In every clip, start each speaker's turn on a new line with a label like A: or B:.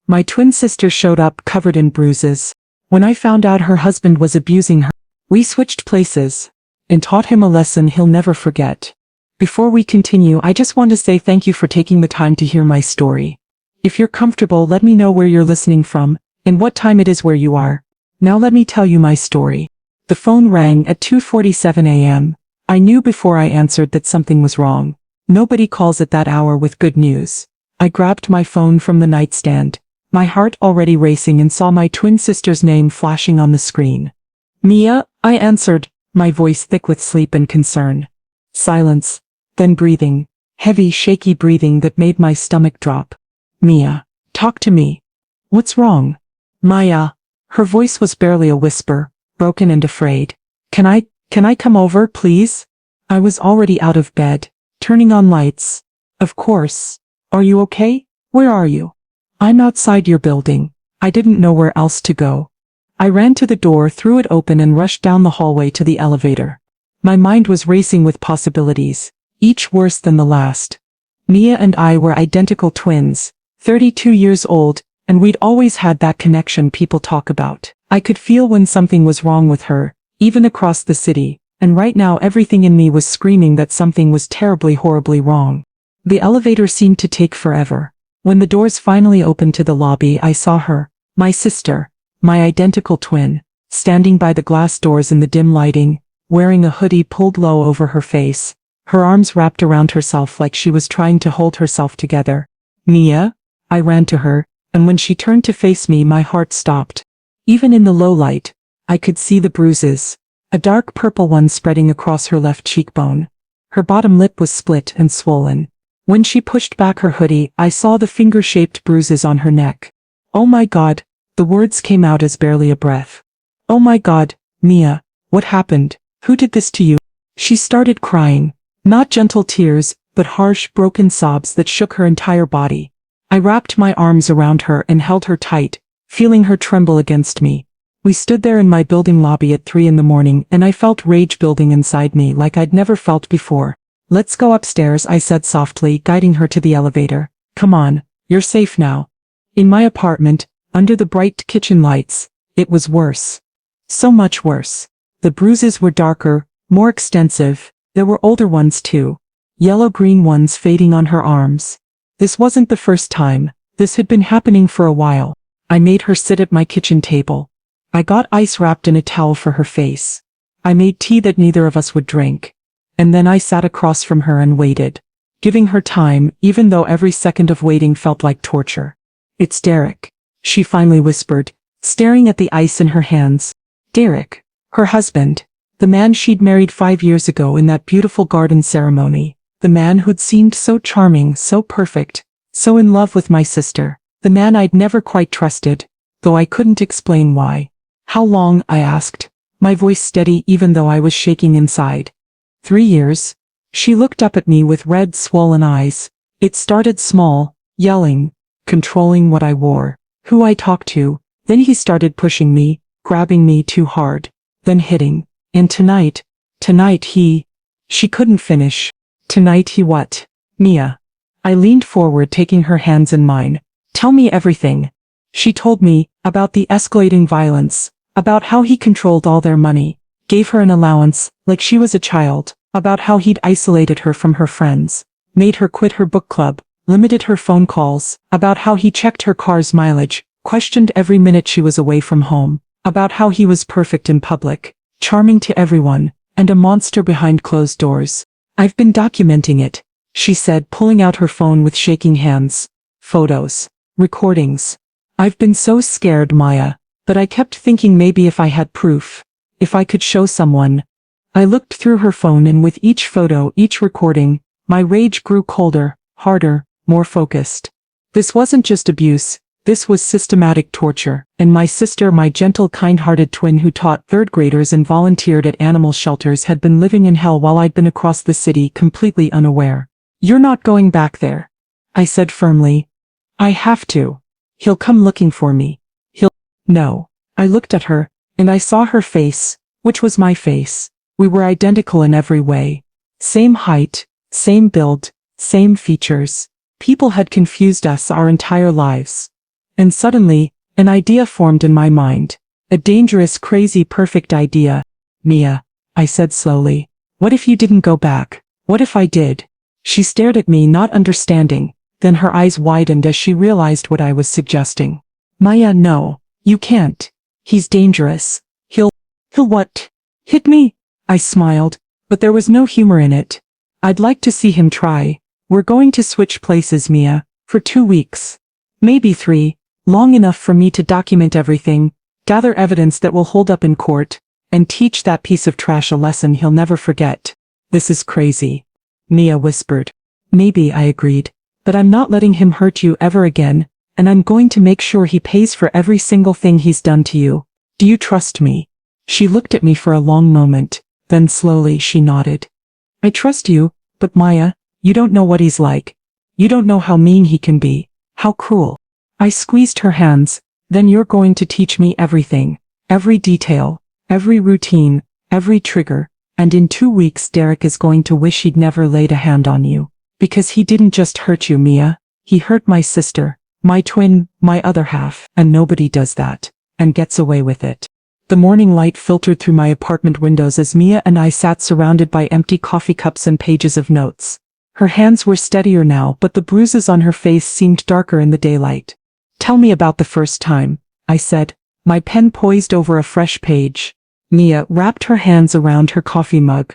A: My twin sister showed up covered in bruises. When I found out her husband was abusing her, we switched places and taught him a lesson he'll never forget. Before we continue, I just want to say thank you for taking the time to hear my story. If you're comfortable, let me know where you're listening from and what time it is where you are. Now let me tell you my story. The phone rang at 2:47 a.m. I knew before I answered that something was wrong. Nobody calls at that hour with good news. I grabbed my phone from the nightstand, my heart already racing, and saw my twin sister's name flashing on the screen. Mia, I answered, my voice thick with sleep and concern. Silence, then breathing, heavy, shaky breathing that made my stomach drop. Mia, talk to me. What's wrong? Maya. Her voice was barely a whisper, broken and afraid. Can I come over, please? I was already out of bed, turning on lights. Of course. Are you okay? Where are you? I'm outside your building. I didn't know where else to go. I ran to the door, threw it open, and rushed down the hallway to the elevator. My mind was racing with possibilities, each worse than the last. Mia and I were identical twins, 32 years old, and we'd always had that connection people talk about. I could feel when something was wrong with her, even across the city, and right now everything in me was screaming that something was terribly, horribly wrong. The elevator seemed to take forever. When the doors finally opened to the lobby, I saw her, my sister, my identical twin, standing by the glass doors in the dim lighting, wearing a hoodie pulled low over her face, her arms wrapped around herself like she was trying to hold herself together. Mia? I ran to her, and when she turned to face me, my heart stopped. Even in the low light, I could see the bruises, a dark purple one spreading across her left cheekbone. Her bottom lip was split and swollen. When she pushed back her hoodie, I saw the finger-shaped bruises on her neck. Oh my God, the words came out as barely a breath. Oh my God, Mia, what happened? Who did this to you? She started crying, not gentle tears, but harsh, broken sobs that shook her entire body. I wrapped my arms around her and held her tight, feeling her tremble against me. We stood there in my building lobby at 3 in the morning, and I felt rage building inside me like I'd never felt before. Let's go upstairs, I said softly, guiding her to the elevator. Come on, you're safe now. In my apartment, under the bright kitchen lights, it was worse. So much worse. The bruises were darker, more extensive. There were older ones too. Yellow-green ones fading on her arms. This wasn't the first time. This had been happening for a while. I made her sit at my kitchen table. I got ice wrapped in a towel for her face. I made tea that neither of us would drink. And then I sat across from her and waited, giving her time, even though every second of waiting felt like torture. It's Derek, she finally whispered, staring at the ice in her hands. Derek, her husband, the man she'd married 5 years ago in that beautiful garden ceremony, the man who'd seemed so charming, so perfect, so in love with my sister, the man I'd never quite trusted, though I couldn't explain why. How long? I asked, my voice steady even though I was shaking inside. 3 years. She looked up at me with red, swollen eyes. It started small, yelling, controlling what I wore, who I talked to. Then he started pushing me, grabbing me too hard, then hitting. And tonight he... She couldn't finish. Tonight he what? Mia. I leaned forward, taking her hands in mine. Tell me everything. She told me about the escalating violence, about how he controlled all their money, gave her an allowance, like she was a child, about how he'd isolated her from her friends, made her quit her book club, limited her phone calls, about how he checked her car's mileage, questioned every minute she was away from home, about how he was perfect in public, charming to everyone, and a monster behind closed doors. I've been documenting it, she said, pulling out her phone with shaking hands. Photos, recordings. I've been so scared, Maya, but I kept thinking maybe if I had proof, if I could show someone. I looked through her phone, and with each photo, each recording, my rage grew colder, harder, more focused. This wasn't just abuse, this was systematic torture, and my sister, my gentle, kind-hearted twin who taught 3rd graders and volunteered at animal shelters, had been living in hell while I'd been across the city completely unaware. You're not going back there, I said firmly. I have to. He'll come looking for me. No. I looked at her, and I saw her face, which was my face. We were identical in every way. Same height, same build, same features. People had confused us our entire lives. And suddenly, an idea formed in my mind. A dangerous, crazy, perfect idea. Mia, I said slowly. What if you didn't go back? What if I did? She stared at me, not understanding. Then her eyes widened as she realized what I was suggesting. Maya, no. You can't. He's dangerous. He'll what? Hit me? I smiled, but there was no humor in it. I'd like to see him try. We're going to switch places, Mia, for 2 weeks. Maybe 3, long enough for me to document everything, gather evidence that will hold up in court, and teach that piece of trash a lesson he'll never forget. This is crazy, Mia whispered. Maybe, I agreed, but I'm not letting him hurt you ever again, and I'm going to make sure he pays for every single thing he's done to you. Do you trust me? She looked at me for a long moment, then slowly she nodded. I trust you, but Maya, you don't know what he's like. You don't know how mean he can be, how cruel. I squeezed her hands. Then you're going to teach me everything, every detail, every routine, every trigger, and in 2 weeks Derek is going to wish he'd never laid a hand on you. Because he didn't just hurt you, Mia. He hurt my sister, my twin, my other half, and nobody does that, and gets away with it. The morning light filtered through my apartment windows as Mia and I sat surrounded by empty coffee cups and pages of notes. Her hands were steadier now, but the bruises on her face seemed darker in the daylight. Tell me about the first time, I said, my pen poised over a fresh page. Mia wrapped her hands around her coffee mug.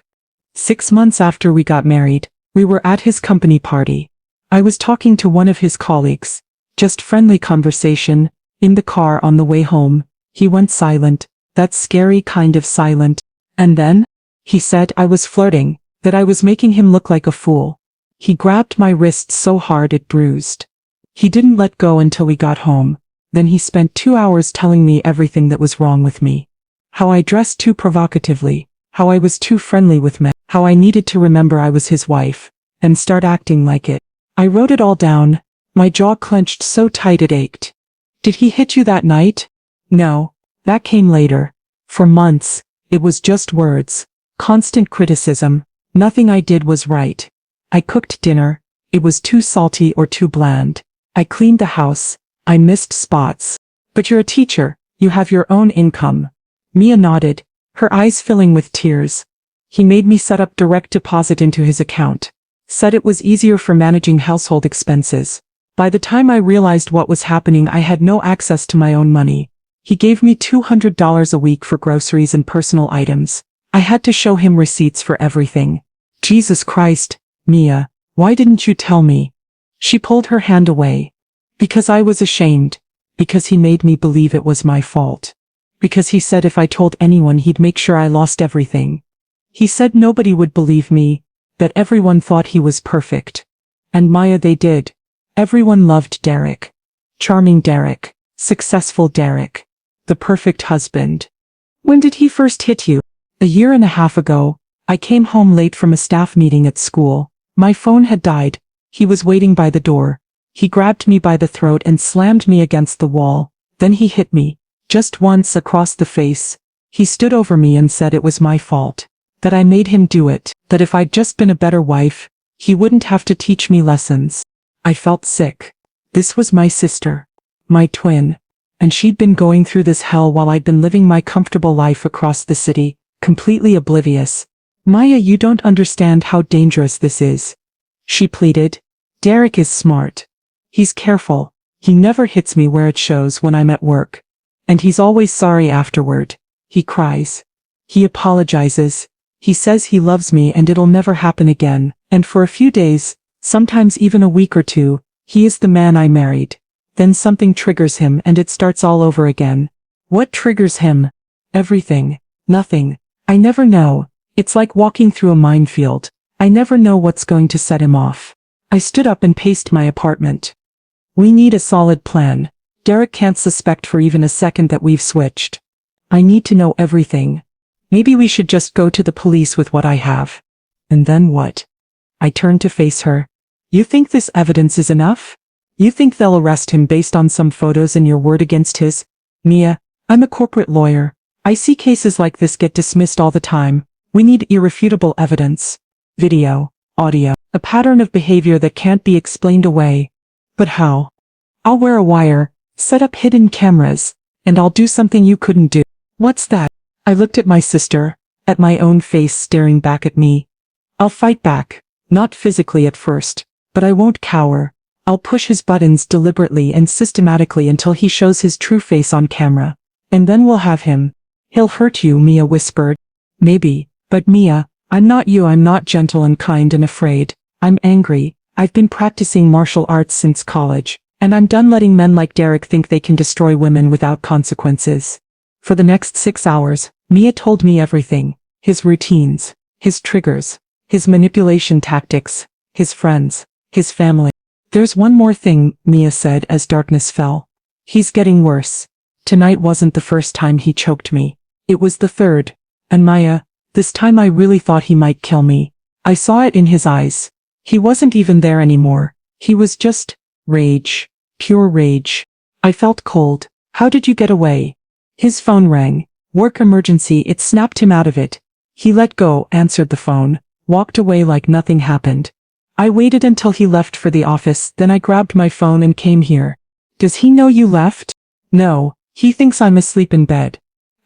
A: 6 months after we got married, we were at his company party. I was talking to one of his colleagues. Just friendly conversation. In the car on the way home, he went silent, that scary kind of silent. And then, he said I was flirting, that I was making him look like a fool. He grabbed my wrist so hard it bruised. He didn't let go until we got home. Then he spent 2 hours telling me everything that was wrong with me. How I dressed too provocatively, how I was too friendly with men, how I needed to remember I was his wife, and start acting like it. I wrote it all down. My jaw clenched so tight it ached. Did he hit you that night? No, that came later. For months, it was just words, constant criticism. Nothing I did was right. I cooked dinner. It was too salty or too bland. I cleaned the house. I missed spots. But you're a teacher. You have your own income. Mia nodded, her eyes filling with tears. He made me set up direct deposit into his account. Said it was easier for managing household expenses. By the time I realized what was happening, I had no access to my own money. He gave me $200 a week for groceries and personal items. I had to show him receipts for everything. Jesus Christ, Mia, why didn't you tell me? She pulled her hand away. Because I was ashamed. Because he made me believe it was my fault. Because he said if I told anyone he'd make sure I lost everything. He said nobody would believe me, that everyone thought he was perfect. And Maya, they did. Everyone loved Derek. Charming Derek. Successful Derek. The perfect husband. When did he first hit you? A year and a half ago. I came home late from a staff meeting at school. My phone had died. He was waiting by the door. He grabbed me by the throat and slammed me against the wall. Then he hit me. Just once across the face. He stood over me and said it was my fault. That I made him do it. That if I'd just been a better wife, he wouldn't have to teach me lessons. I felt sick. This was my sister. My twin. And she'd been going through this hell while I'd been living my comfortable life across the city, completely oblivious. Maya, you don't understand how dangerous this is. She pleaded. Derek is smart. He's careful. He never hits me where it shows when I'm at work. And he's always sorry afterward. He cries. He apologizes. He says he loves me and it'll never happen again. And for a few days, sometimes even a week or 2, he is the man I married. Then something triggers him and it starts all over again. What triggers him? Everything. Nothing. I never know. It's like walking through a minefield. I never know what's going to set him off. I stood up and paced my apartment. We need a solid plan. Derek can't suspect for even a second that we've switched. I need to know everything. Maybe we should just go to the police with what I have. And then what? I turned to face her. You think this evidence is enough? You think they'll arrest him based on some photos and your word against his? Mia, I'm a corporate lawyer. I see cases like this get dismissed all the time. We need irrefutable evidence. Video, audio, a pattern of behavior that can't be explained away. But how? I'll wear a wire. Set up hidden cameras, and I'll do something you couldn't do. What's that? I looked at my sister, at my own face staring back at me. I'll fight back, not physically at first, but I won't cower. I'll push his buttons deliberately and systematically until he shows his true face on camera. And then we'll have him. He'll hurt you, Mia whispered. Maybe, but Mia, I'm not you. I'm not gentle and kind and afraid. I'm angry. I've been practicing martial arts since college, and I'm done letting men like Derek think they can destroy women without consequences. For the next 6 hours, Mia told me everything. His routines, his triggers, his manipulation tactics, his friends, his family. There's one more thing, Mia said as darkness fell. He's getting worse. Tonight wasn't the first time he choked me. It was the third. And Maya, this time I really thought he might kill me. I saw it in his eyes. He wasn't even there anymore. He was just rage. Pure rage. I felt cold. How did you get away? His phone rang. Work emergency. It snapped him out of it. He let go, answered the phone, walked away like nothing happened. I waited until he left for the office, then I grabbed my phone and came here. Does he know you left? No, he thinks I'm asleep in bed.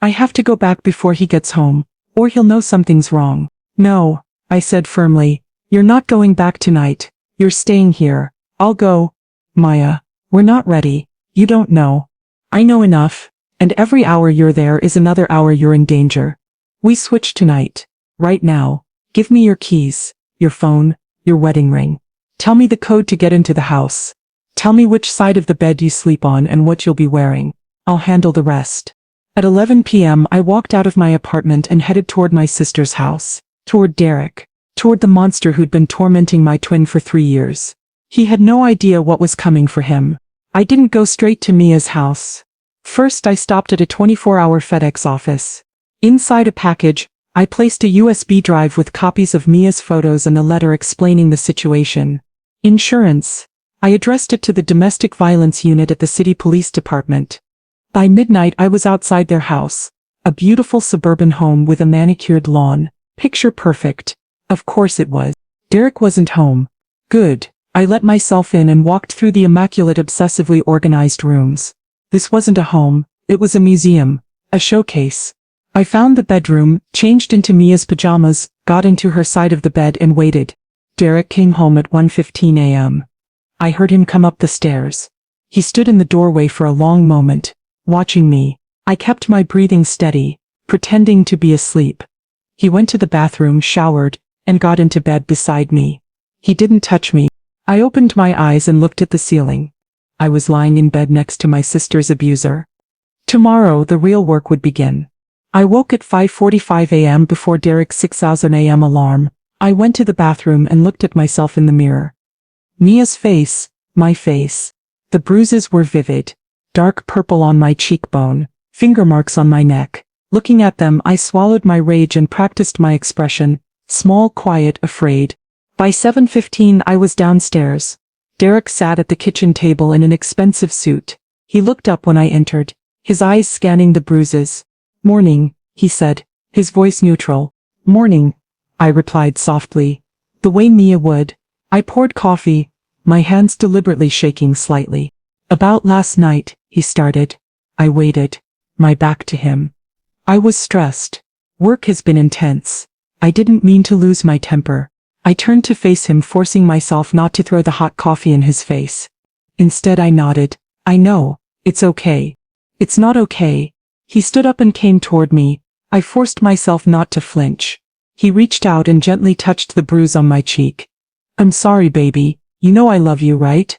A: I have to go back before he gets home, or he'll know something's wrong. No, I said firmly. You're not going back tonight. You're staying here. I'll go. Maya, we're not ready. You don't know. I know enough, and every hour you're there is another hour you're in danger. We switch tonight. Right now. Give me your keys, your phone, your wedding ring. Tell me the code to get into the house. Tell me which side of the bed you sleep on and what you'll be wearing. I'll handle the rest. At 11 p.m. I walked out of my apartment and headed toward my sister's house. Toward Derek. Toward the monster who'd been tormenting my twin for 3 years. He had no idea what was coming for him. I didn't go straight to Mia's house. First I stopped at a 24-hour FedEx office. Inside a package, I placed a USB drive with copies of Mia's photos and a letter explaining the situation. Insurance. I addressed it to the domestic violence unit at the city police department. By midnight I was outside their house. A beautiful suburban home with a manicured lawn. Picture perfect. Of course it was. Derek wasn't home. Good. I let myself in and walked through the immaculate, obsessively organized rooms. This wasn't a home, it was a museum. A showcase. I found the bedroom, changed into Mia's pajamas, got into her side of the bed and waited. Derek came home at 1:15 a.m. I heard him come up the stairs. He stood in the doorway for a long moment, watching me. I kept my breathing steady, pretending to be asleep. He went to the bathroom, showered, and got into bed beside me. He didn't touch me. I opened my eyes and looked at the ceiling. I was lying in bed next to my sister's abuser. Tomorrow the real work would begin. I woke at 5:45 a.m. before Derek's 6,000 a.m. alarm. I went to the bathroom and looked at myself in the mirror. Mia's face, my face. The bruises were vivid. Dark purple on my cheekbone, finger marks on my neck. Looking at them, I swallowed my rage and practiced my expression. Small, quiet, afraid. By 7:15 I was downstairs. Derek sat at the kitchen table in an expensive suit. He looked up when I entered, his eyes scanning the bruises. "Morning," he said, his voice neutral. "Morning," I replied softly, the way Mia would. I poured coffee, my hands deliberately shaking slightly. "About last night," he started. I waited, my back to him. I was stressed. Work has been intense. I didn't mean to lose my temper. I turned to face him, forcing myself not to throw the hot coffee in his face. Instead I nodded. "I know. It's okay." "It's not okay." He stood up and came toward me. I forced myself not to flinch. He reached out and gently touched the bruise on my cheek. "I'm sorry, baby. You know I love you, right?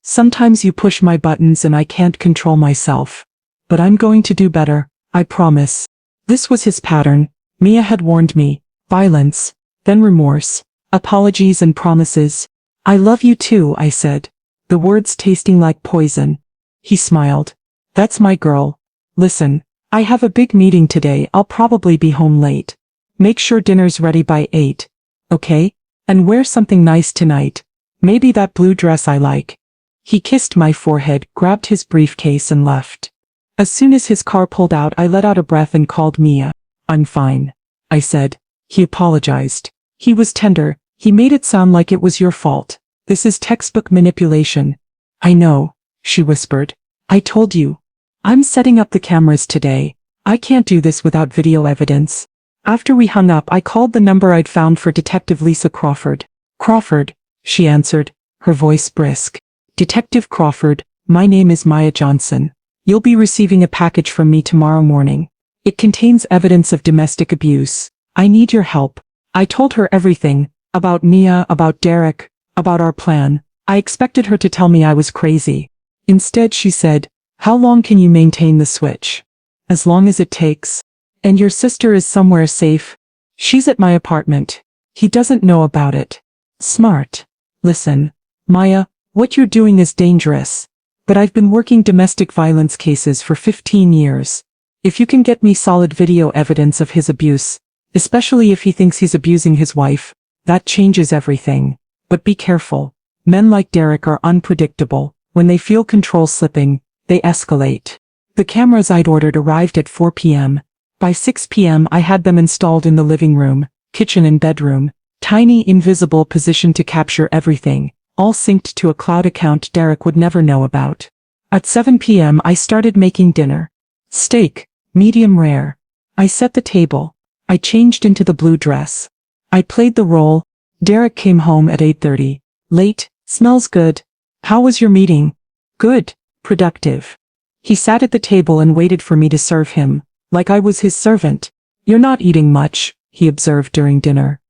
A: Sometimes you push my buttons and I can't control myself. But I'm going to do better, I promise." This was his pattern. Mia had warned me. Violence, then remorse, apologies and promises. "I love you too," I said, the words tasting like poison. He smiled. "That's my girl. Listen, I have a big meeting today. I'll probably be home late. Make sure dinner's ready by 8. Okay? And wear something nice tonight. Maybe that blue dress I like." He kissed my forehead, grabbed his briefcase and left. As soon as his car pulled out, I let out a breath and called Mia. "I'm fine," I said. He apologized. He was tender. He made it sound like it was your fault. "This is textbook manipulation." "I know," she whispered. I told you. I'm setting up the cameras today. I can't do this without video evidence. After we hung up, I called the number I'd found for Detective Lisa Crawford. Crawford, she answered, her voice brisk. Detective Crawford, my name is Maya Johnson. You'll be receiving a package from me tomorrow morning. It contains evidence of domestic abuse. I need your help. I told her everything, about Mia, about Derek, about our plan. I expected her to tell me I was crazy. Instead, she said, how long can you maintain the switch? As long as it takes. And your sister is somewhere safe. She's at my apartment. He doesn't know about it. Smart. Listen, Maya, what you're doing is dangerous. But I've been working domestic violence cases for 15 years. If you can get me solid video evidence of his abuse, especially if he thinks he's abusing his wife, that changes everything. But be careful. Men like Derek are unpredictable. When they feel control slipping, they escalate. The cameras I'd ordered arrived at 4 p.m. By 6 p.m. I had them installed in the living room, kitchen and bedroom, tiny invisible position to capture everything, all synced to a cloud account Derek would never know about. At 7 p.m. I started making dinner. Steak, medium rare. I set the table. I changed into the blue dress. I played the role. Derek came home at 8:30. Late, smells good. How was your meeting? Good, productive. He sat at the table and waited for me to serve him, like I was his servant. You're not eating much, he observed during dinner.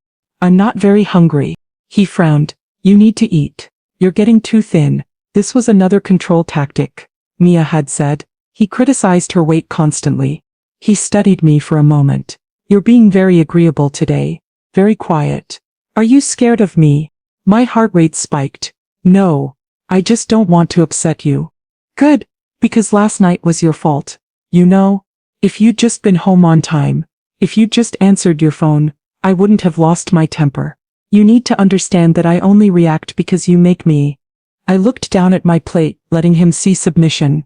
A: I'm not very hungry. He frowned. You need to eat. You're getting too thin. This was another control tactic, Mia had said. He criticized her weight constantly. He studied me for a moment. You're being very agreeable today. Very quiet. Are you scared of me? My heart rate spiked. No. I just don't want to upset you. Good, because last night was your fault. You know, if you'd just been home on time, if you'd just answered your phone, I wouldn't have lost my temper. You need to understand that I only react because you make me. I looked down at my plate, letting him see submission.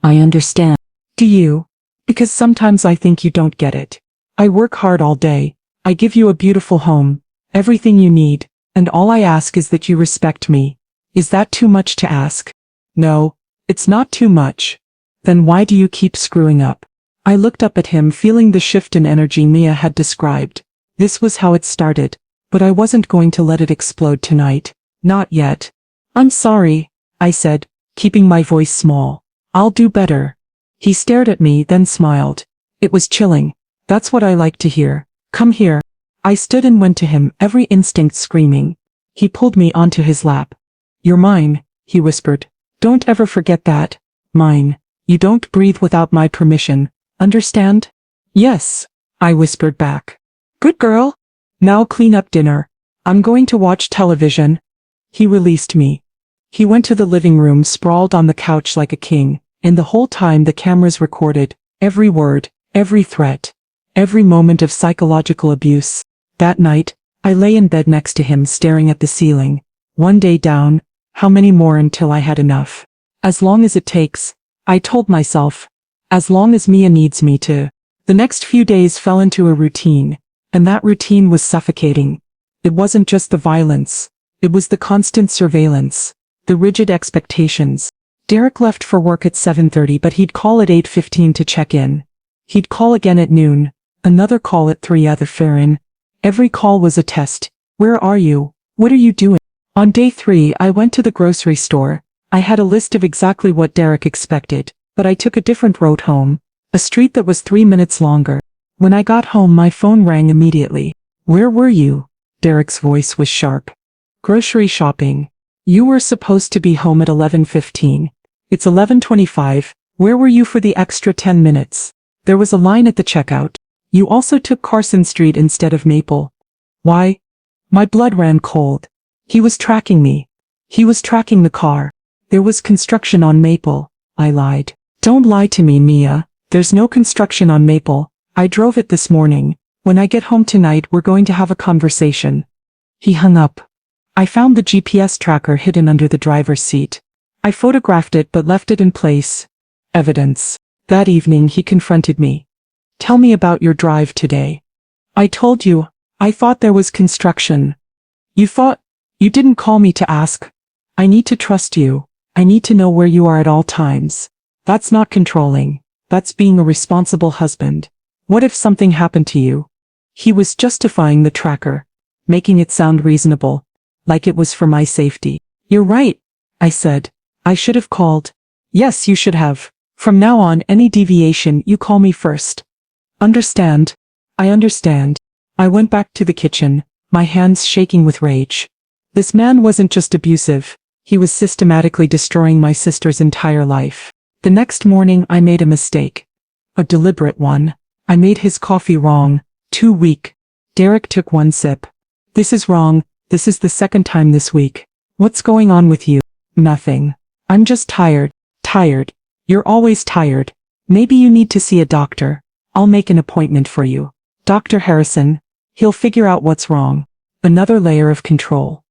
A: I understand. Do you? Because sometimes I think you don't get it. I work hard all day. I give you a beautiful home, everything you need, and all I ask is that you respect me. Is that too much to ask? No, it's not too much. Then why do you keep screwing up? I looked up at him, feeling the shift in energy Mia had described. This was how it started, but I wasn't going to let it explode tonight. Not yet. I'm sorry, I said, keeping my voice small. I'll do better. He stared at me, then smiled. It was chilling. That's what I like to hear. Come here. I stood and went to him, every instinct screaming. He pulled me onto his lap. You're mine, he whispered. Don't ever forget that. Mine. You don't breathe without my permission. Understand? Yes, I whispered back. Good girl. Now clean up dinner. I'm going to watch television. He released me. He went to the living room, sprawled on the couch like a king, and the whole time the cameras recorded every word, every threat, every moment of psychological abuse. That night, I lay in bed next to him, staring at the ceiling. One day down, how many more until I had enough? As long as it takes, I told myself. As long as Mia needs me to. The next few days fell into a routine, and that routine was suffocating. It wasn't just the violence. It was the constant surveillance, the rigid expectations. Derek left for work at 7:30, but he'd call at 8:15 to check in. He'd call again at noon, another call at 3 other Farron. Every call was a test. Where are you? What are you doing? On day 3, I went to the grocery store. I had a list of exactly what Derek expected, but I took a different road home, a street that was 3 minutes longer. When I got home, my phone rang immediately. Where were you? Derek's voice was sharp. Grocery shopping. You were supposed to be home at 11:15. It's 11:25. Where were you for the extra 10 minutes? There was a line at the checkout. You also took Carson Street instead of Maple. Why? My blood ran cold. He was tracking me. He was tracking the car. There was construction on Maple, I lied. Don't lie to me, Mia. There's no construction on Maple. I drove it this morning. When I get home tonight, we're going to have a conversation. He hung up. I found the GPS tracker hidden under the driver's seat. I photographed it but left it in place. Evidence. That evening he confronted me. Tell me about your drive today. I told you. I thought there was construction. You thought? You didn't call me to ask. I need to trust you. I need to know where you are at all times. That's not controlling. That's being a responsible husband. What if something happened to you? He was justifying the tracker, making it sound reasonable, like it was for my safety. You're right, I said. I should have called. Yes, you should have. From now on, any deviation, you call me first. Understand? I understand. I went back to the kitchen, my hands shaking with rage. This man wasn't just abusive, he was systematically destroying my sister's entire life. The next morning I made a mistake. A deliberate one. I made his coffee wrong, too weak. Derek took one sip. This is wrong, this is the second time this week. What's going on with you? Nothing. I'm just tired. Tired. You're always tired. Maybe you need to see a doctor. I'll make an appointment for you. Dr. Harrison. He'll figure out what's wrong. Another layer of control.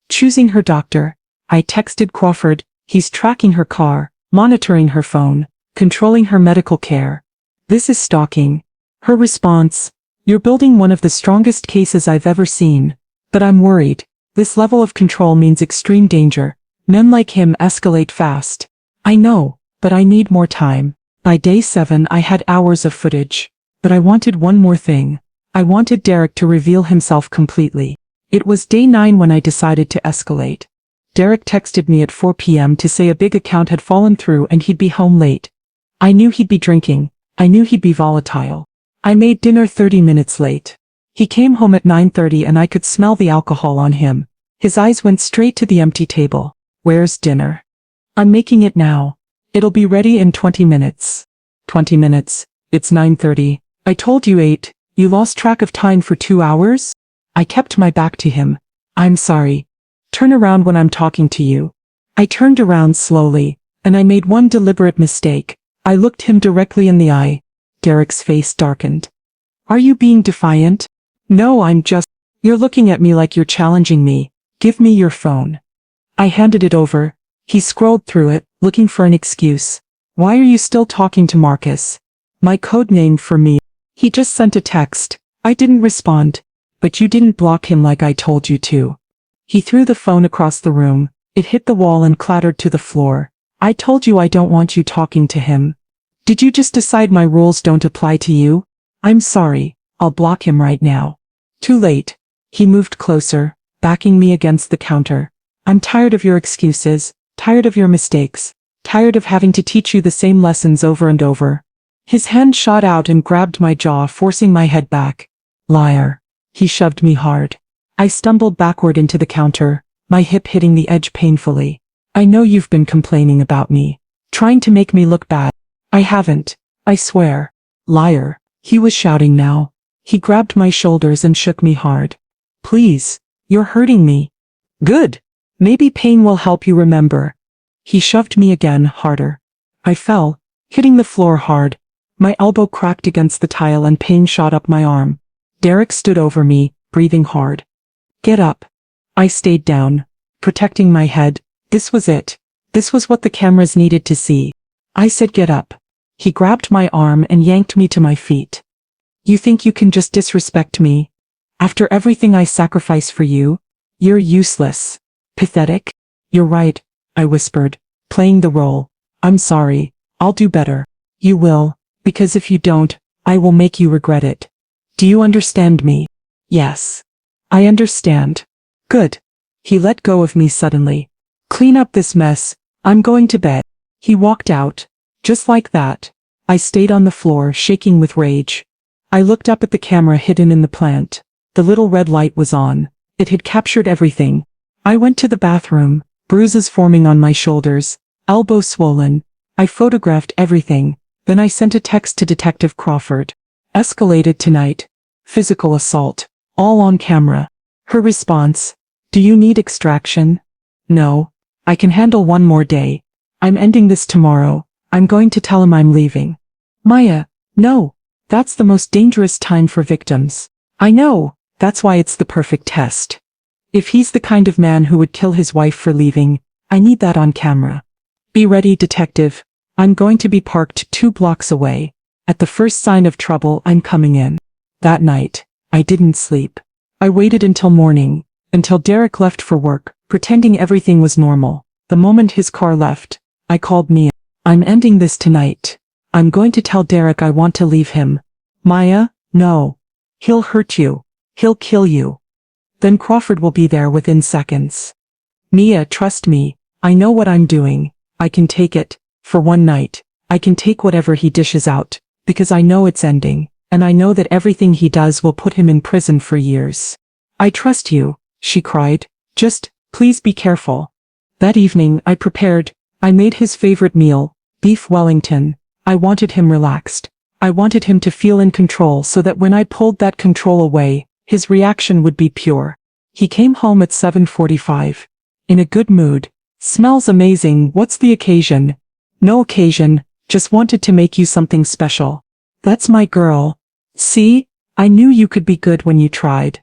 A: Choosing her doctor, I texted Crawford. He's tracking her car, monitoring her phone, controlling her medical care. This is stalking. Her response, you're building one of the strongest cases I've ever seen. But I'm worried. This level of control means extreme danger. Men like him escalate fast. I know, but I need more time. By day 7 I had hours of footage. But I wanted one more thing. I wanted Derek to reveal himself completely. It was day 9 when I decided to escalate. Derek texted me at 4 p.m. to say a big account had fallen through and he'd be home late. I knew he'd be drinking. I knew he'd be volatile. I made dinner 30 minutes late. He came home at 9:30 and I could smell the alcohol on him. His eyes went straight to the empty table. Where's dinner? I'm making it now. It'll be ready in 20 minutes. 20 minutes. It's 9:30. I told you 8. You lost track of time for 2 hours? I kept my back to him. I'm sorry. Turn around when I'm talking to you. I turned around slowly, and I made one deliberate mistake. I looked him directly in the eye. Derek's face darkened. Are you being defiant? No, I'm just... You're looking at me like you're challenging me. Give me your phone. I handed it over. He scrolled through it, looking for an excuse. Why are you still talking to Marcus? My code name for me. He just sent a text. I didn't respond. But you didn't block him like I told you to. He threw the phone across the room. It hit the wall and clattered to the floor. I told you I don't want you talking to him. Did you just decide my rules don't apply to you? I'm sorry. I'll block him right now. Too late. He moved closer, backing me against the counter. I'm tired of your excuses, tired of your mistakes, tired of having to teach you the same lessons over and over. His hand shot out and grabbed my jaw, forcing my head back. Liar. He shoved me hard. I stumbled backward into the counter, my hip hitting the edge painfully. I know you've been complaining about me, trying to make me look bad. I haven't. I swear. Liar. He was shouting now. He grabbed my shoulders and shook me hard. Please. You're hurting me. Good. Maybe pain will help you remember. He shoved me again, harder. I fell, hitting the floor hard. My elbow cracked against the tile and pain shot up my arm. Derek stood over me, breathing hard. Get up. I stayed down, protecting my head. This was it. This was what the cameras needed to see. I said get up. He grabbed my arm and yanked me to my feet. You think you can just disrespect me? After everything I sacrifice for you? You're useless. Pathetic? You're right, I whispered, playing the role. I'm sorry. I'll do better. You will, because if you don't, I will make you regret it. Do you understand me? Yes. I understand. Good. He let go of me suddenly. Clean up this mess. I'm going to bed. He walked out. Just like that. I stayed on the floor, shaking with rage. I looked up at the camera hidden in the plant. The little red light was on. It had captured everything. I went to the bathroom, bruises forming on my shoulders, elbows swollen. I photographed everything. Then I sent a text to Detective Crawford. Escalated tonight. Physical assault. All on camera. Her response. Do you need extraction? No. I can handle one more day. I'm ending this tomorrow. I'm going to tell him I'm leaving. Maya. No. That's the most dangerous time for victims. I know. That's why it's the perfect test. If he's the kind of man who would kill his wife for leaving, I need that on camera. Be ready, detective. I'm going to be parked 2 blocks away. At the first sign of trouble, I'm coming in. That night, I didn't sleep. I waited until morning, until Derek left for work, pretending everything was normal. The moment his car left, I called Mia. I'm ending this tonight. I'm going to tell Derek I want to leave him. Maya, no. He'll hurt you. He'll kill you. Then Crawford will be there within seconds. Mia, trust me. I know what I'm doing. I can take it. For one night. I can take whatever he dishes out. Because I know it's ending. And I know that everything he does will put him in prison for years. I trust you, she cried. Just, please be careful. That evening, I made his favorite meal, beef Wellington. I wanted him relaxed. I wanted him to feel in control so that when I pulled that control away, his reaction would be pure. He came home at 7:45. In a good mood. Smells amazing, what's the occasion? No occasion, just wanted to make you something special. That's my girl. See? I knew you could be good when you tried.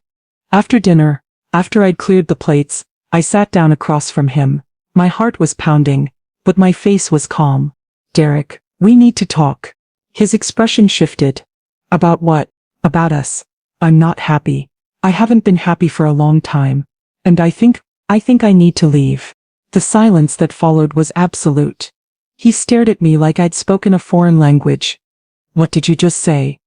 A: After dinner, after I'd cleared the plates, I sat down across from him. My heart was pounding, but my face was calm. Derek, we need to talk. His expression shifted. About what? About us. I'm not happy. I haven't been happy for a long time. And I think I need to leave. The silence that followed was absolute. He stared at me like I'd spoken a foreign language. What did you just say?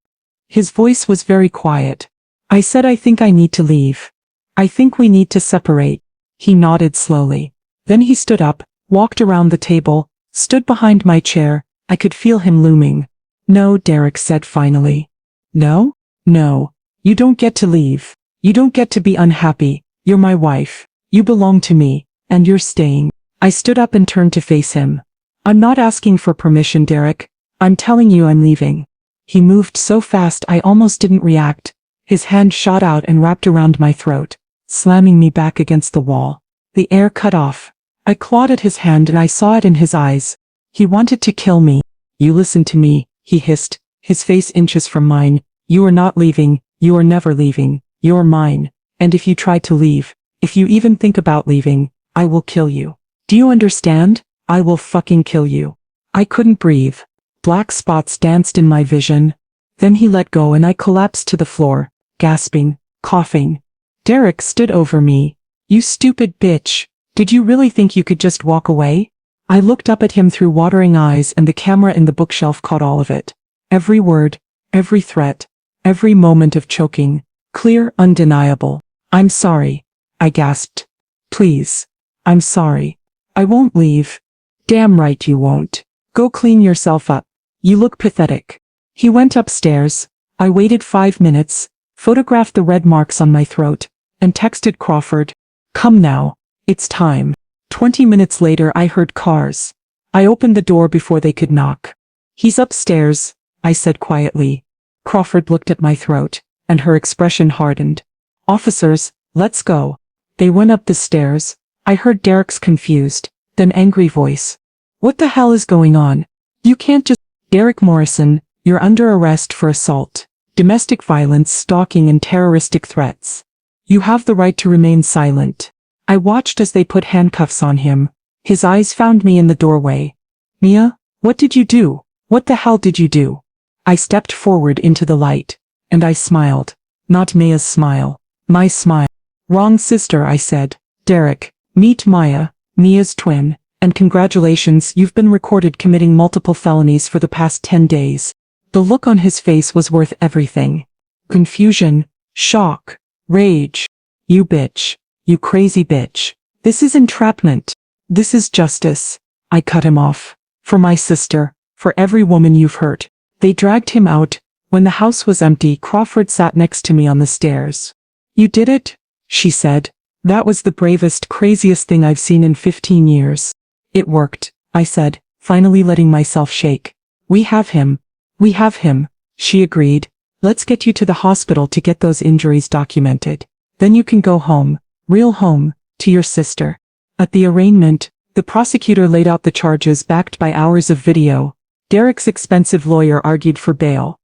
A: His voice was very quiet. I said I think I need to leave. I think we need to separate. He nodded slowly. Then he stood up, walked around the table, stood behind my chair. I could feel him looming. No, Derek said finally. No? No. You don't get to leave. You don't get to be unhappy. You're my wife. You belong to me, and you're staying. I stood up and turned to face him. I'm not asking for permission, Derek. I'm telling you I'm leaving. He moved so fast I almost didn't react. His hand shot out and wrapped around my throat, slamming me back against the wall. The air cut off. I clawed at his hand and I saw it in his eyes. He wanted to kill me. You listen to me, he hissed, his face inches from mine. You are not leaving, you are never leaving, you're mine. And if you try to leave, if you even think about leaving, I will kill you. Do you understand? I will fucking kill you. I couldn't breathe. Black spots danced in my vision. Then he let go and I collapsed to the floor, gasping, coughing. Derek stood over me. You stupid bitch. Did you really think you could just walk away? I looked up at him through watering eyes and the camera in the bookshelf caught all of it. Every word, every threat, every moment of choking. Clear, undeniable. I'm sorry. I gasped. Please. I'm sorry. I won't leave. Damn right you won't. Go clean yourself up. You look pathetic. He went upstairs. I waited 5 minutes, photographed the red marks on my throat, and texted Crawford. Come now. It's time. 20 minutes later I heard cars. I opened the door before they could knock. He's upstairs, I said quietly. Crawford looked at my throat, and her expression hardened. Officers, let's go. They went up the stairs. I heard Derek's confused, then angry voice. What the hell is going on? You can't just— Derek Morrison, you're under arrest for assault, domestic violence, stalking and terroristic threats. You have the right to remain silent. I watched as they put handcuffs on him. His eyes found me in the doorway. Mia, what did you do? What the hell did you do? I stepped forward into the light, and I smiled. Not Mia's smile. My smile. Wrong sister, I said. Derek, meet Maya, Mia's twin, and congratulations, you've been recorded committing multiple felonies for the past 10 days. The look on his face was worth everything. Confusion, shock, rage. You bitch. You crazy bitch. This is entrapment. This is justice. I cut him off. For my sister, for every woman you've hurt. They dragged him out. When the house was empty, Crawford sat next to me on the stairs. You did it? She said. That was the bravest, craziest thing I've seen in 15 years. It worked, I said, finally letting myself shake. We have him. We have him, she agreed. Let's get you to the hospital to get those injuries documented. Then you can go home, real home, to your sister. At the arraignment, the prosecutor laid out the charges backed by hours of video. Derek's expensive lawyer argued for bail.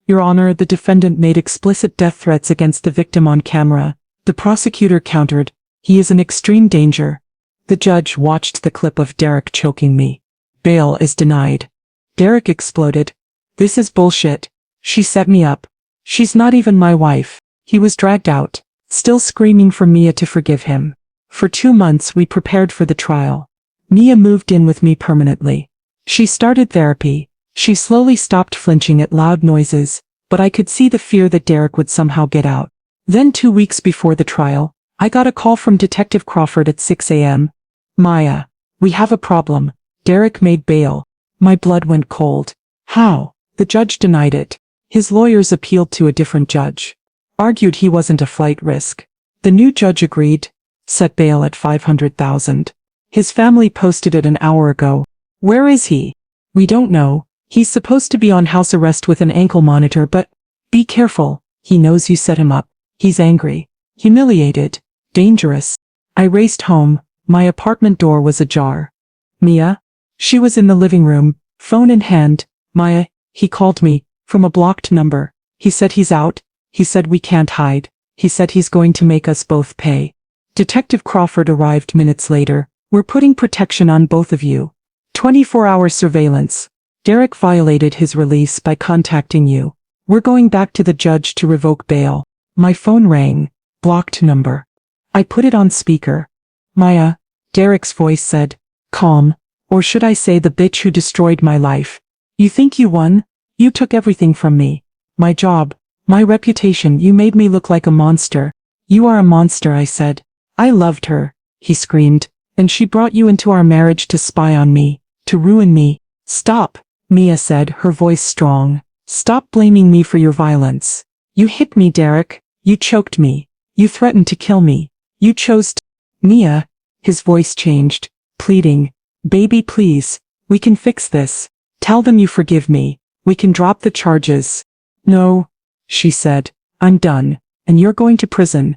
A: Your Honor, the defendant made explicit death threats against the victim on camera. The prosecutor countered. He is an extreme danger. The judge watched the clip of Derek choking me. Bail is denied. Derek exploded. This is bullshit. She set me up. She's not even my wife. He was dragged out, still screaming for Mia to forgive him. For 2 months we prepared for the trial. Mia moved in with me permanently. She started therapy. She slowly stopped flinching at loud noises, but I could see the fear that Derek would somehow get out. Then 2 weeks before the trial, I got a call from Detective Crawford at 6 a.m. Maya, we have a problem. Derek made bail. My blood went cold. How? The judge denied it. His lawyers appealed to a different judge. Argued he wasn't a flight risk. The new judge agreed. Set bail at $500,000. His family posted it an hour ago. Where is he? We don't know. He's supposed to be on house arrest with an ankle monitor, but be careful. He knows you set him up. He's angry, humiliated, dangerous. I raced home. My apartment door was ajar. Mia? She was in the living room, phone in hand. Maya, he called me, from a blocked number. He said he's out. He said we can't hide. He said he's going to make us both pay. Detective Crawford arrived minutes later. We're putting protection on both of you. 24-hour surveillance. Derek violated his release by contacting you. We're going back to the judge to revoke bail. My phone rang. Blocked number. I put it on speaker. Maya, Derek's voice said, calm, or should I say the bitch who destroyed my life. You think you won? You took everything from me. My job, my reputation, you made me look like a monster. You are a monster, I said. I loved her, he screamed, and she brought you into our marriage to spy on me, to ruin me. Stop, Mia said, her voice strong. Stop blaming me for your violence. You hit me, Derek. You choked me. You threatened to kill me. You chose to— Mia, his voice changed, pleading. Baby, please. We can fix this. Tell them you forgive me. We can drop the charges. No, she said. I'm done. And you're going to prison.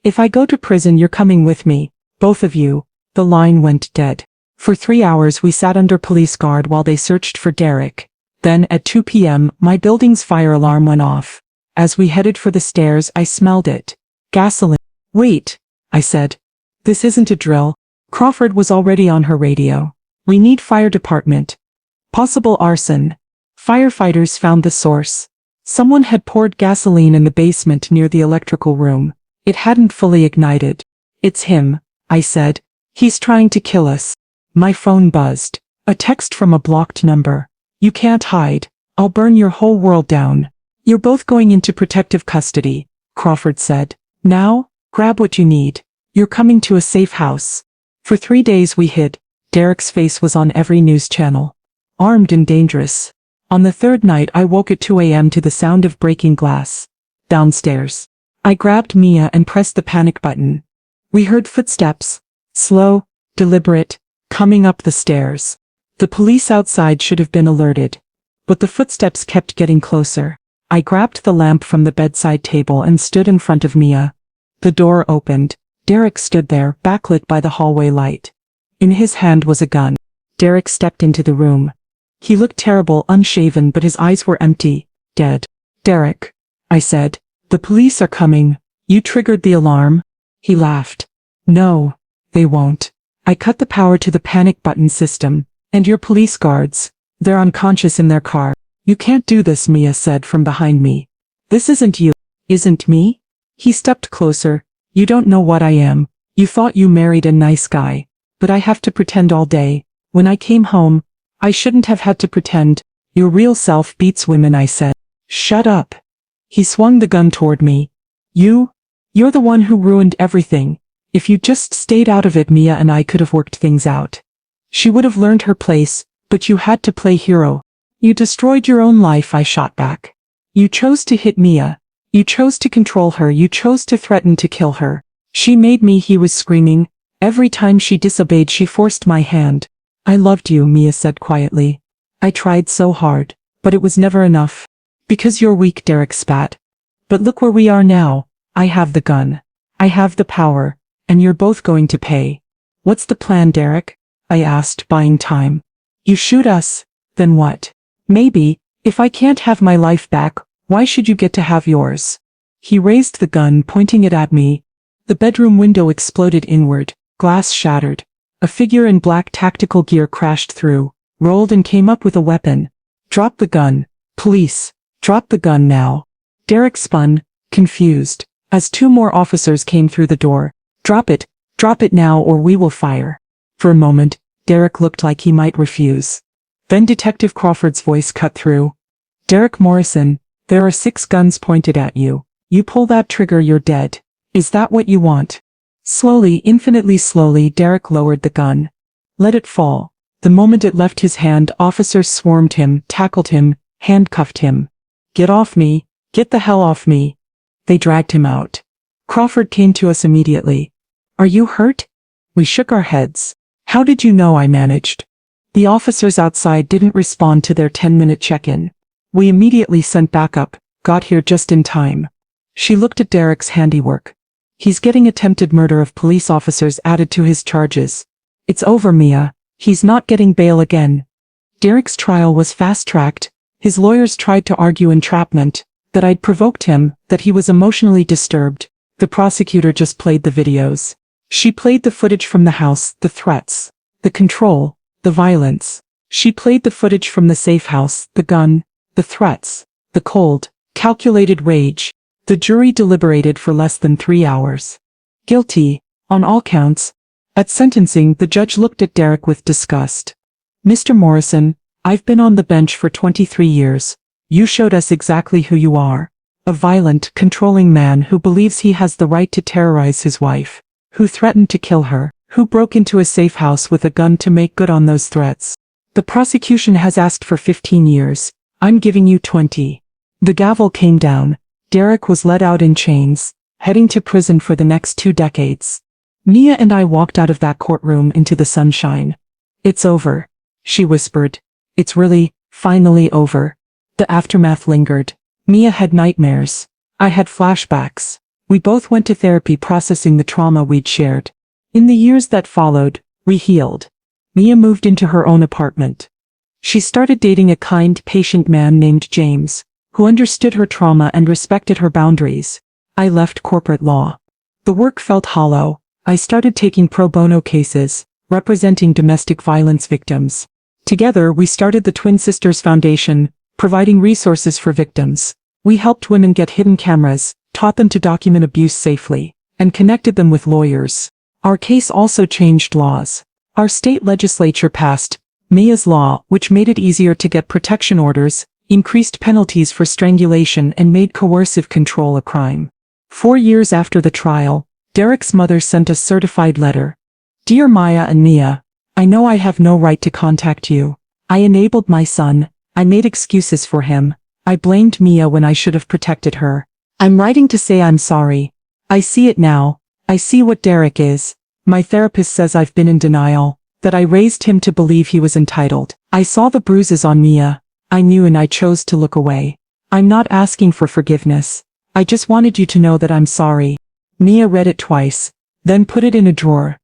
A: If I go to prison, you're coming with me. Both of you. The line went dead. For 3 hours we sat under police guard while they searched for Derek. Then at 2 p.m. my building's fire alarm went off. As we headed for the stairs, I smelled it. Gasoline. Wait, I said. This isn't a drill. Crawford was already on her radio. We need fire department. Possible arson. Firefighters found the source. Someone had poured gasoline in the basement near the electrical room. It hadn't fully ignited. It's him, I said. He's trying to kill us. My phone buzzed. A text from a blocked number. You can't hide. I'll burn your whole world down. You're both going into protective custody, Crawford said. Now, grab what you need. You're coming to a safe house. For 3 days we hid. Derek's face was on every news channel. Armed and dangerous. On the third night I woke at 2 a.m. to the sound of breaking glass. Downstairs. I grabbed Mia and pressed the panic button. We heard footsteps. Slow, deliberate, coming up the stairs. The police outside should have been alerted. But the footsteps kept getting closer. I grabbed the lamp from the bedside table and stood in front of Mia. The door opened. Derek stood there, backlit by the hallway light. In his hand was a gun. Derek stepped into the room. He looked terrible, unshaven, but his eyes were empty, dead. Derek, I said, the police are coming. You triggered the alarm? He laughed. No, they won't. I cut the power to the panic button system. And your police guards, they're unconscious in their car. You can't do this, Mia said from behind me. This isn't you. Isn't me? He stepped closer. You don't know what I am. You thought you married a nice guy. But I have to pretend all day. When I came home, I shouldn't have had to pretend. Your real self beats women, I said. Shut up. He swung the gun toward me. You're the one who ruined everything. If you just stayed out of it, Mia and I could have worked things out. She would have learned her place, but you had to play hero. You destroyed your own life, I shot back. You chose to hit Mia. You chose to control her. You chose to threaten to kill her. She made me, he was screaming. Every time she disobeyed, she forced my hand. I loved you, Mia said quietly. I tried so hard, but it was never enough. Because you're weak, Derek spat. But look where we are now. I have the gun. I have the power, and you're both going to pay. What's the plan, Derek? I asked, buying time. You shoot us, then what? Maybe, if I can't have my life back, why should you get to have yours? He raised the gun, pointing it at me. The bedroom window exploded inward, glass shattered. A figure in black tactical gear crashed through, rolled and came up with a weapon. Drop the gun. Police, drop the gun now. Derek spun, confused, as 2 more officers came through the door. Drop it now or we will fire. For a moment, Derek looked like he might refuse. Then Detective Crawford's voice cut through. Derek Morrison, there are 6 guns pointed at you. You pull that trigger, you're dead. Is that what you want? Slowly, infinitely slowly, Derek lowered the gun. Let it fall. The moment it left his hand, officers swarmed him, tackled him, handcuffed him. Get off me. Get the hell off me. They dragged him out. Crawford came to us immediately. Are you hurt? We shook our heads. How did you know? I managed. The officers outside didn't respond to their 10-minute check-in. We immediately sent backup, got here just in time. She looked at Derek's handiwork. He's getting attempted murder of police officers added to his charges. It's over, Mia. He's not getting bail again. Derek's trial was fast-tracked. His lawyers tried to argue entrapment, that I'd provoked him, that he was emotionally disturbed. The prosecutor just played the videos. She played the footage from the house, the threats, the control, the violence. She played the footage from the safe house, the gun, the threats, the cold, calculated rage. The jury deliberated for less than 3 hours. Guilty, on all counts. At sentencing, the judge looked at Derek with disgust. Mr. Morrison, I've been on the bench for 23 years. You showed us exactly who you are. A violent, controlling man who believes he has the right to terrorize his wife, who threatened to kill her, who broke into a safe house with a gun to make good on those threats. The prosecution has asked for 15 years. I'm giving you 20. The gavel came down. Derek was let out in chains, heading to prison for the next 2 decades. Mia and I walked out of that courtroom into the sunshine. It's over, she whispered. It's really, finally over. The aftermath lingered. Mia had nightmares. I had flashbacks. We both went to therapy processing the trauma we'd shared. In the years that followed, we healed. Mia moved into her own apartment. She started dating a kind, patient man named James, who understood her trauma and respected her boundaries. I left corporate law. The work felt hollow. I started taking pro bono cases, representing domestic violence victims. Together, we started the Twin Sisters Foundation, providing resources for victims. We helped women get hidden cameras, taught them to document abuse safely, and connected them with lawyers. Our case also changed laws. Our state legislature passed Mia's law, which made it easier to get protection orders, increased penalties for strangulation, and made coercive control a crime. 4 years after the trial, Derek's mother sent a certified letter. Dear Maya and Mia, I know I have no right to contact you. I enabled my son. I made excuses for him. I blamed Mia when I should have protected her. I'm writing to say I'm sorry. I see it now. I see what Derek is. My therapist says I've been in denial, that I raised him to believe he was entitled. I saw the bruises on Mia. I knew and I chose to look away. I'm not asking for forgiveness. I just wanted you to know that I'm sorry. Mia read it twice, then put it in a drawer.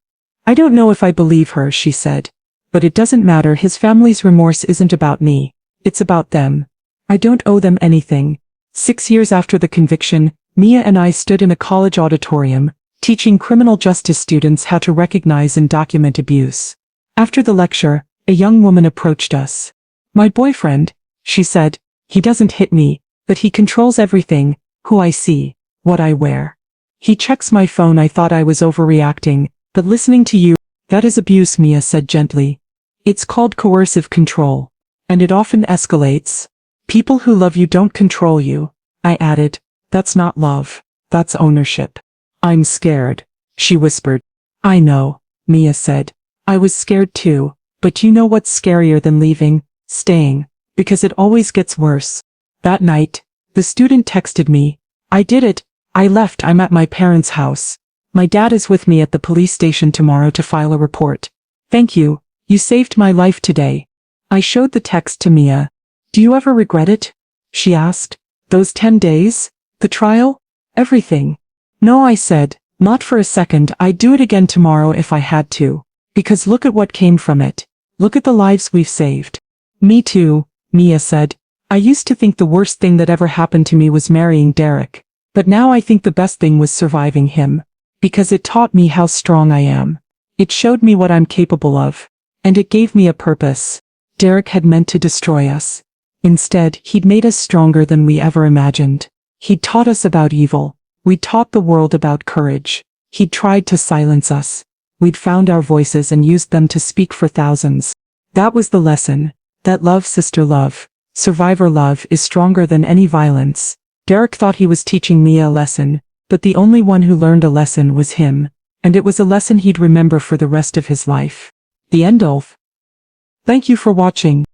A: I don't know if I believe her, she said. But it doesn't matter. His family's remorse isn't about me. It's about them. I don't owe them anything. 6 years after the conviction, Mia and I stood in a college auditorium, teaching criminal justice students how to recognize and document abuse. After the lecture, a young woman approached us. My boyfriend, she said, he doesn't hit me, but he controls everything, who I see, what I wear. He checks my phone. I thought I was overreacting, but listening to you, that is abuse, Mia said gently. It's called coercive control. And it often escalates. People who love you don't control you, I added. That's not love. That's ownership. I'm scared, she whispered. I know, Mia said. I was scared too, but you know what's scarier than leaving? Staying, because it always gets worse. That night, the student texted me. I did it. I left. I'm at my parents' house. My dad is with me at the police station tomorrow to file a report. Thank you. You saved my life today. I showed the text to Mia. Do you ever regret it? She asked. Those 10 days? The trial? Everything. No, I said. Not for a second. I'd do it again tomorrow if I had to. Because look at what came from it. Look at the lives we've saved. Me too, Mia said. I used to think the worst thing that ever happened to me was marrying Derek. But now I think the best thing was surviving him. Because it taught me how strong I am. It showed me what I'm capable of. And it gave me a purpose. Derek had meant to destroy us. Instead, he'd made us stronger than we ever imagined. He'd taught us about evil. We taught the world about courage. He'd tried to silence us. We'd found our voices and used them to speak for thousands. That was the lesson. That love, sister love, survivor love, is stronger than any violence. Derek thought he was teaching Mia a lesson, but the only one who learned a lesson was him, and it was a lesson he'd remember for the rest of his life. The end of. Thank you for watching.